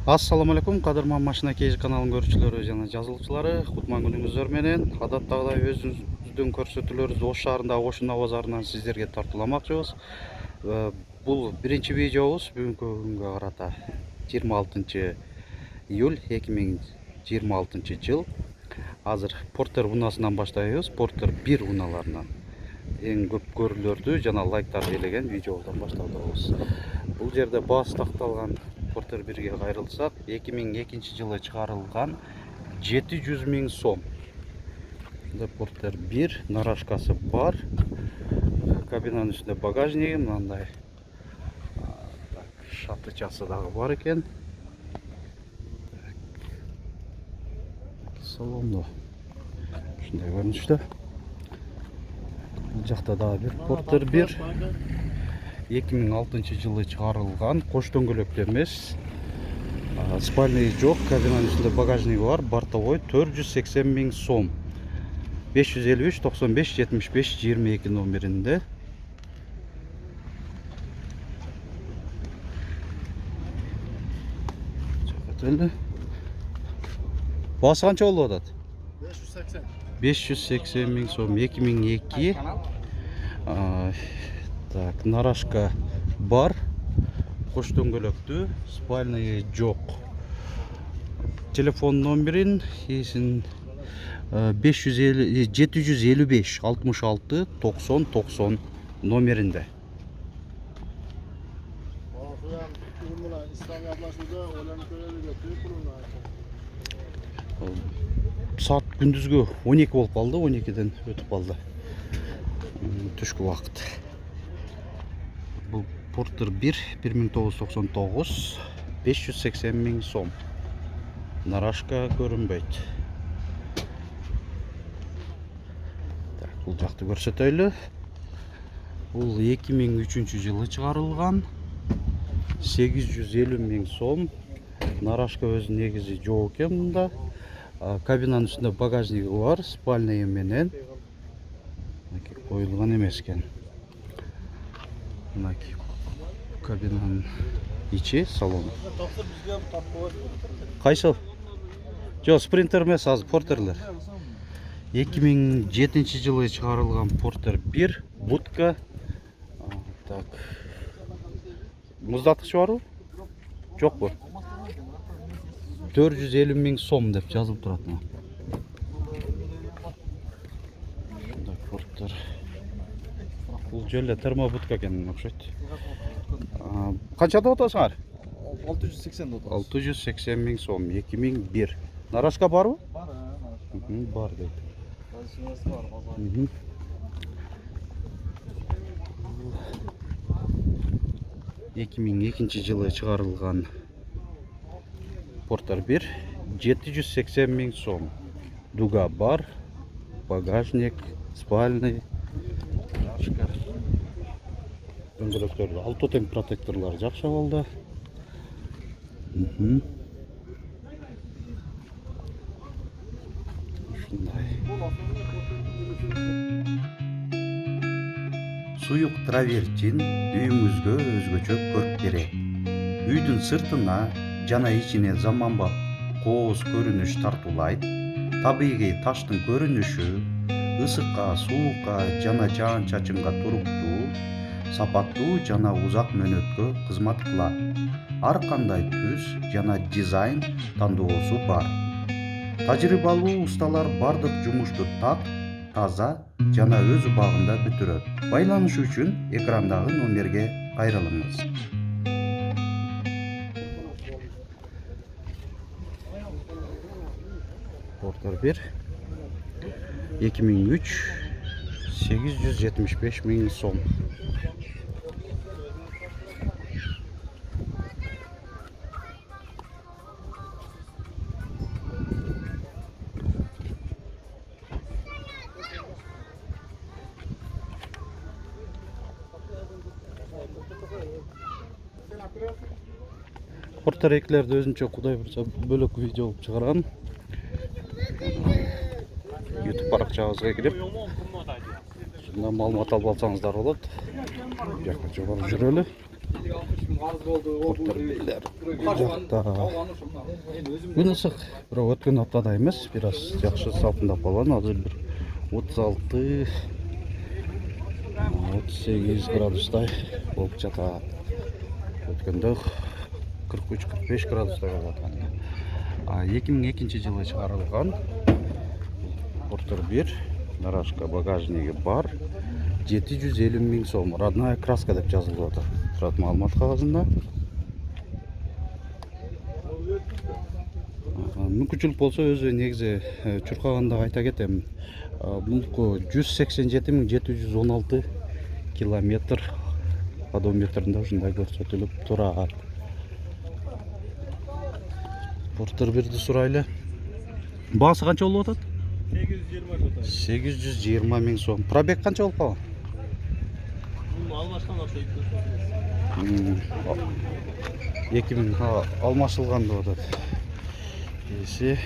Assalamu alaikum, Qadırman Maşina Keyji kanalının görüşçülері жана жазылчылары. Кутман күнүңүздөр менен адаттагыдай өзүбүздүн көрсөтүүлөрүбүз Ош шаарындагы Ошуна базарынан сиздерге тартууламакчыбыз. Бул биринчи видеобуз бүгүнкү күнгө карата 26 июль 2026 жыл. Азыр Портер унасынан баштайбыз. Портер 1 уналарынан эң көп көрүүлөрдү жана лайктарды ээлеген видеобуздан баштадыбыз. Бул жерде баасы такталган Портер 1'ge кайрылсак, 2002 жылы чыгарылган 700 000 сом. Портер 1 нарашкасы бар. Кабинанын үстүндө багажниги мындай шатычасы дагы бар экен. Салондо ушундай көрүнүштө. Бул жакта дагы бир Портер 1 2006 жылы чыгарылган, кош дөңгөлөктө эмес. Спальный жок, кабинанын үстүндө багажниги бар, бортовой 480 000 сом. 553 95 75 22 номеринде. Баасы канча болуп атат? 580 000 сом, 2002. Так, нарашка бар, кош дөңгөлөктүү, спальный жок. Телефон номерин 755 66 90 90 номеринде. Saat gündüzgü 12 болуп калды, 12'den өтүп калды. Түшкү убакыт. Бул Портер 1 1999 580 000 сом. Нарашка көрүнбөйт. Так, бул жакты көрсөтөлү. Бул 2003 жылы чыгарылган 850 000 сом. Нарашка өзү негизи жок экен мында. Кабинанын үстүндө багажниги бар, спальный менен. Коюлган эмес экен. Кабинанын ичи, салон. Кайсыл? Жок, спринтер эмес, азыр Портерлер. 2007 жылы чыгарылган Портер 1 будка. Так. Муздаткычы барбы? Жокпу? 450 000 сом деп жазылып турат. Портер. Бул жөлө термобудка экен окшойт. Канча деп атасыңар? 680 деп атабыз. 680 000 сом, 2001. Нарашка барбы? Бар, бар дейт. Позициясы бар, базар. 2002 жылы чыгарылган Портер 1 780 000 сом. Дуга бар, багажник, спальный. Дөңгөлөктөрдө алтотен протекторлор жакшы болду. Ушундай. Суюк травертин үйүңүзгө өзгөчө көрүп берет. Үйдүн сыртына жана ичине заманбап кооз көрүнүш тартуулайт. Табигый таштын көрүнүшү ысыкка, суукка жана жаан-чачынга туруктуу, сапаттуу жана узак мөөнөткө кызмат кылат. Ар кандай түс жана дизайн тандоосу бар. Тажрыйбалуу усталар бардык жумушту так, таза жана өз убагында бүтүрөт. Байланыш үчүн экрандагы номерге кайрылыңыз. Портер 1 2003 875 000 сом. Портер 2'lerde өзүнчө кудай бурса бөлөк видео алып чыгарган. YouTube паракчабызга кирип, шундан маалымат алып алсаңыздар болот. Жакка жогору жүрөлү. Porter biler. Жақта. Күн ысық, бірақ өткен аптада емес, biraz жақсы салқындап қалған. Азыр бір 36-38 градустай болып жатады. Өткенде 43-45 градустай болған. 2002 жылы шығарылған Porter 1 нарашка багажнигі бар. 750 000 сом. Родная краска деп жазылып отыр. Тұрады маалымат қағазында. Мүмкіншілік болса өзі негізі чуркаганда айта кетем. Бұл 187 716 километр одометрінде ушундай көрсөтүлүп турат. Porter 1-ди сурайлы. Баасы канча болуп атат? 820 000 сом. Пробег канча болуп калган? Алмашкан окшойт. 2000 алмашылган деп атат. Esi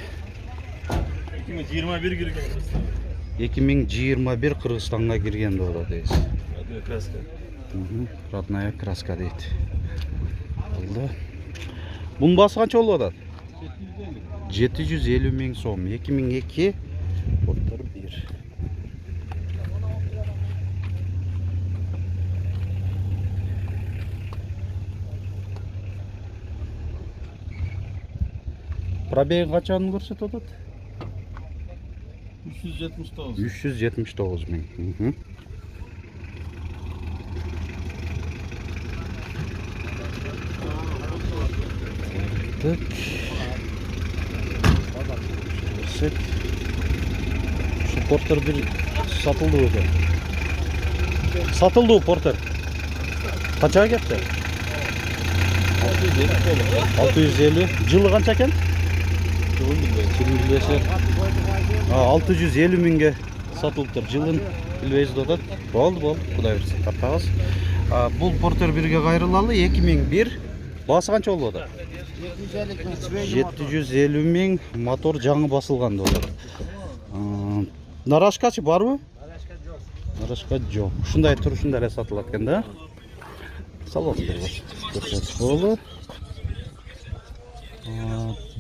2021 кирген. 2021 Кыргызстанга кирген деп атат esi. Родная краска. Родная краска дейт. Болду. Бунун баасы канча болуп атат? 750 000 сом. 2002 Porter 1. Пробеги қаншаны көрсетіп отыр? 379. 379 000. Так. Şu Porter 1 satıldı öyle. Satıldı o Porter. Kaça gitti? 650. Жылы қанша екен? 650 000-ге сатылып тұр. Жылын білбейсіз додат. Болды. Құдай берсін. Тартағыз. Бұл Porter 1-ге қайрылалы 2001. Басы қанша болу ода? 750 000 мотор жаңы басылған додат. Нарашкачы бар бу? Нарашка жоқ. Ушундай тур ушундай эле сатылат экен да. Салондар бар.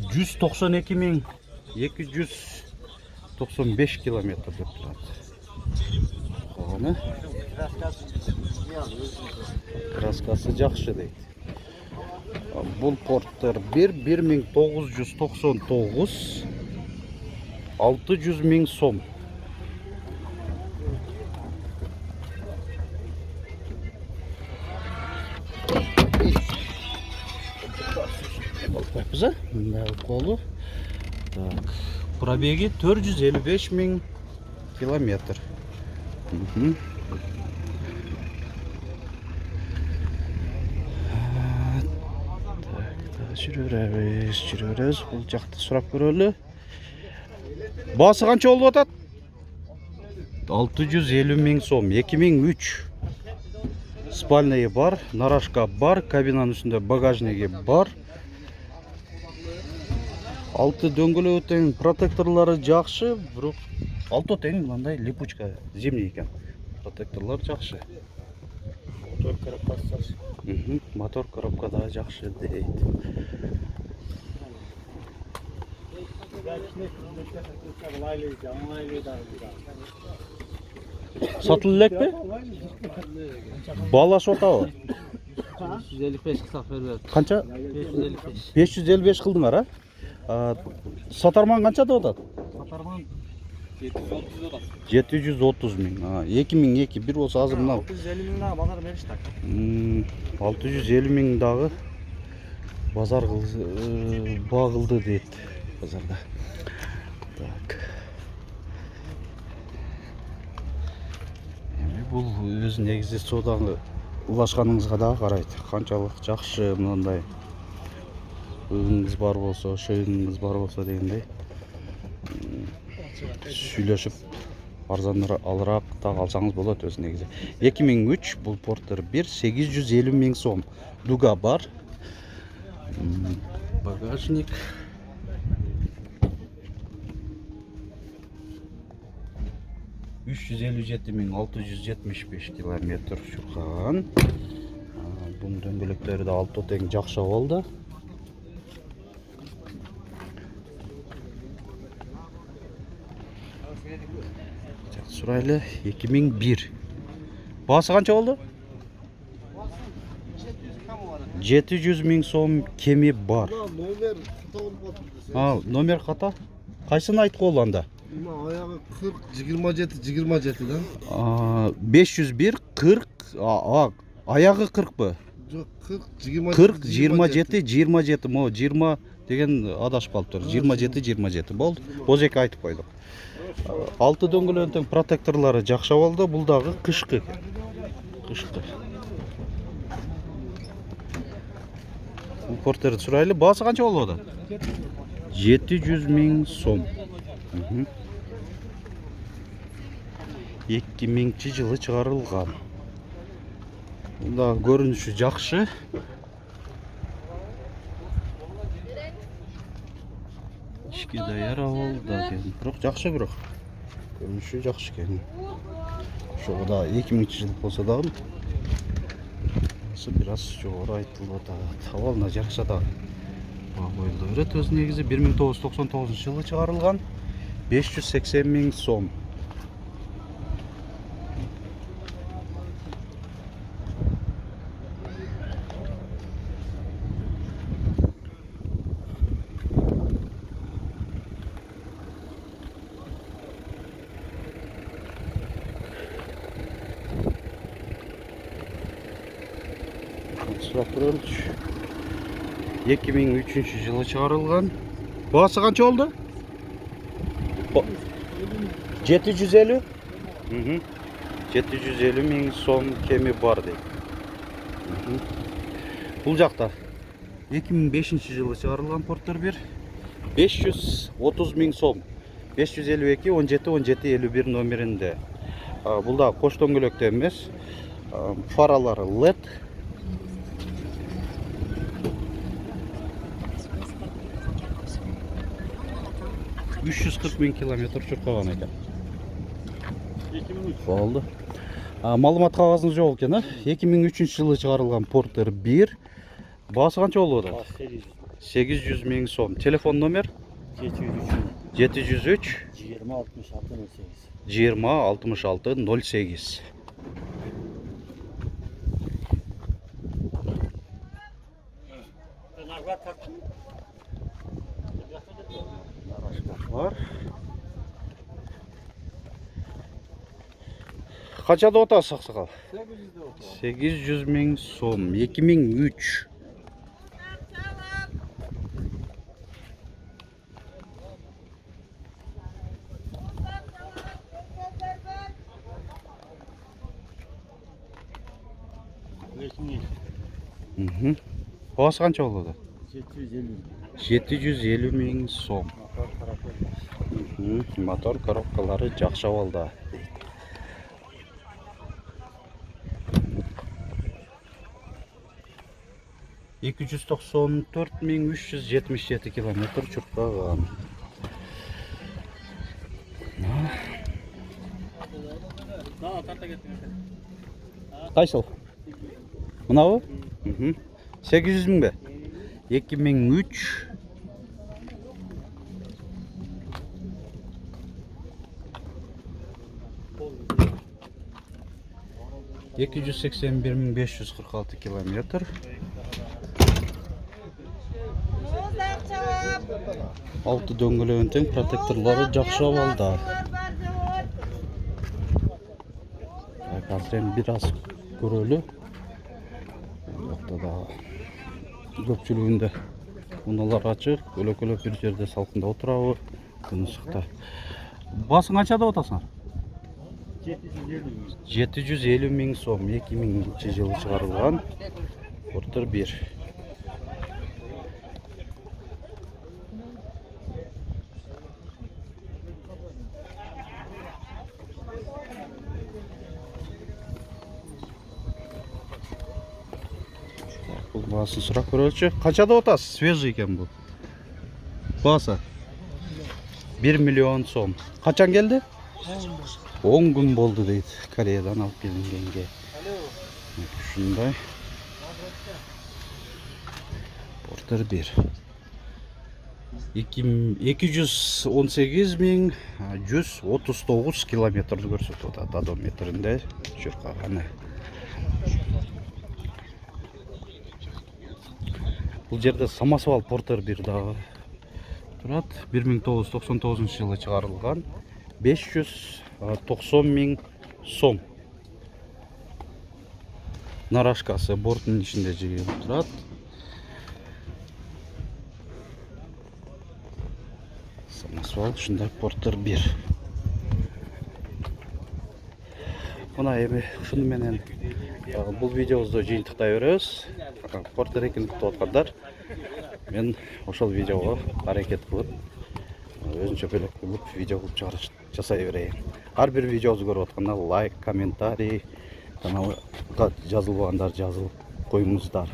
192 295 километр деп турат. Калганы краскасы жакшы дейт. Бул Porter 1 1999 600 000 сом. Bakıza, bunlar kolu. Так, пробеги 455 000 километр. Жүрөбүз. Бул жакты сурап көрөлү. Басы канча болуп атат? 650 000 сом. 2003. Спальный бар, нарашка бар, кабинанын үстүндө багажниги бар. Алты дөңгөлөк тең, протекторлары жакшы, бирок алты тең мындай липучка зимний экен. Протекторлар жакшы. Мотор коробкасы жакшы. Мотор коробка да жакшы дейт. Сатылып элекпи? Бала сотабы? 555 кылсак бербейт. Канча? 555. 555 кылдыңар, а? Сатарман канча деп атат? Сатарман 730 атат. 730 000. 2002 бир болсо азыр мына 650 000 базар беришти. 650 000 дагы базар багылды дейт базарда. Так. Бул өз негизи соданы улашканыңызга да карайт. Канчалык жакшы мындай ыңыз бар болсо, шөйүңүз бар болсо дегендей. Сүйлөшүп арзаныраак алыраак так алсаңыз болот өз негизи. 2003 бул Porter 1 850 000 сом. Дуга бар. Багажник. $357 675 километр чуркаган. Bunun дөңгөлөктөрү да алты тең жакшы болду. Suraylı 2001. Baası kança oldu? 700 ming so'm kemi бар. Номер ката болуп атты. Ha, номер ката? Кайсыны айткы болду анда? Мына аягы 40 27 27дан. 501 40 аягы 40 бы? Жок 40 40 27 27 мо 20 деген адашып калыптыр. 27 27 болду. Боз эки айтып койдук. Алты дөңгөлөктүн протекторлору жакшы болду. Бул дагы кышкы. Кышкы. Бул портерди сурайлы. Баасы канча болду? 700 ming so'm. 2000-жылы чыгарылган. Бунда көрүнүшү жакшы. Ишке даяр болду экен. Бирок жакшы бирок. Көрүнүшү жакшы экен. Ошого да 2000-жыл болсо дагы бир аз жогору айтылып атат. Абалына жараша да коюлду берет. Өз негизи 1999-жылы чыгарылган. 580 ming so'm. Сұрап көрелікші. 2003-жылы чыгарылган. Баасы канча болду? 750? 750 ming so'm kemi бар дейт. Бул жакта 2005-жылы чыгарылган Porter 1 530 ming so'm. 552 17 17 51 номеринде. Бул да кош дөңгөлөктө эмес. Фаралары LED. 340 ming kilometr чуркаган экен. 2003 болду. Маалымат кагазың жок экен, 2003-жылы чыгарылган Porter 1. Баасы канча болду? 800 ming so'm. Телефон номер 703 20 66 08. Var. Kaçada otası sakal? 800 ming so'm. 2003. Bası kança oldu? 750 ming so'm. Motor коробкалары жакшы болду. Эки жүз токсон төрт миң 377 километр чуркаган. Кайсыл? Мынабы? 800 миң бе? 2003. Екі жүз сексен бир миң 546 километр. Алты дөңгөлөгүнүн протекторлору жакшы болду. Азыр бир аз көрөлү. Көпчүлүгүндө унаалар ачык, өлөкөлөп бир жерде салкында отурабы, күн ысыкта. Басың канчада отасың? 750 ming so'm. 2000-жылы чыгарылган Porter 1. Бул баасын сурап көрөлүчү. Канчада отасыз? Свежий экен бул. Баасы 1 миллион so'm. Качан келди? 10 gün болду дейт. Кореядан алып келингенге. Ушундай. Porter 1. 218.139 kilometrді көрсетіп отады одометрінде жүргені. Бұл жерде самосвал Porter 1 дағы тұрады. 1999 жылы шығарылған. 590.000 сом. Нарашкасы бортының ішінде жиылып тұрады. Самосвал шындай Porter 1. Мына эми ушуну менен бул видеобузду жыйынтыктай беребиз. Porter 2-ни күтүп аткандар, мен ошол видеого аракет кылып, өзүнчө бөлөк кылып видео кылып жасай берейин. Ар бир видеобузду көрүп атканда лайк, комментарий, каналга жазылбагандар жазылып коюңуздар.